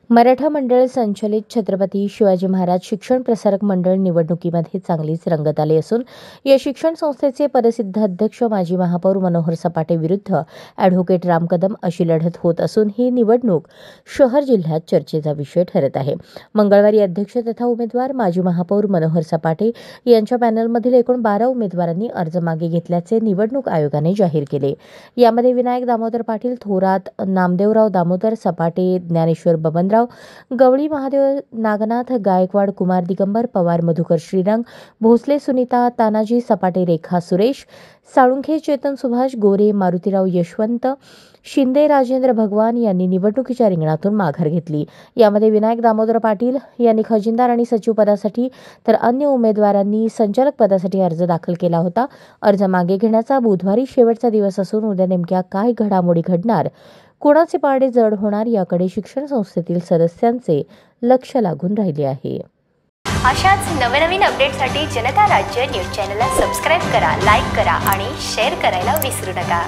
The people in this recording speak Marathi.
मराठा मंडळ संचलित छत्रपती शिवाजी महाराज शिक्षण प्रसारक मंडळ निवडणुकीमध्ये चांगलीच रंगत आली असून या शिक्षण संस्थेचे प्रसिद्ध अध्यक्ष माजी महापौर मनोहर सपाटे विरुद्ध ॲडव्होकेट राम कदम अशी लढत होत असून ही निवडणूक शहर जिल्ह्यात चर्चेचा विषय ठरत आहे। मंगळवारी अध्यक्ष तथा उमेदवार माजी महापौर मनोहर सपाटे यांच्या पॅनलमधील एकूण 12 उमेदवारांनी अर्ज मागे घेतल्याचे निवडणूक आयोगाने जाहीर केले। यामध्ये विनायक दामोदर पाटील, थोरात नामदेवराव दामोदर, सपाटे ज्ञानेश्वर बबनराव, गवळी महादेव नागनाथ, गायकवाड कुमार दिगंबर, पवार मधुकर श्रीरंग, भोसले सुनीता तानाजी, सपाटे रेखा सुरेश, साळुंखे चेतन सुभाष, गोरे मारुतीराव यशवंत, शिंदे राजेंद्र भगवान यांनी निवडणुकीच्या रिंगणातून माघार घेतली। यामध्ये विनायक दामोदर पाटील यांनी खजिनदार आणि सचिव पदासाठी तर अन्य उमेदवारांनी संचालक पदासाठी अर्ज दाखल केला होता। अर्ज मागे घेण्याचा बुधवारी शेवटचा दिवस असून उद्या नेमक्या काय घडामोडी घडणार, कोणाचे पारडे जड होणार याकडे शिक्षण संस्थेतील सदस्यांचे लक्ष लागून राहिले आहे। अशाच नवनवीन अपडेटसाठी जनता राज्य न्यूज चॅनलला सबस्क्राइब करा, लाईक करा आणि शेअर करायला विसरू नका।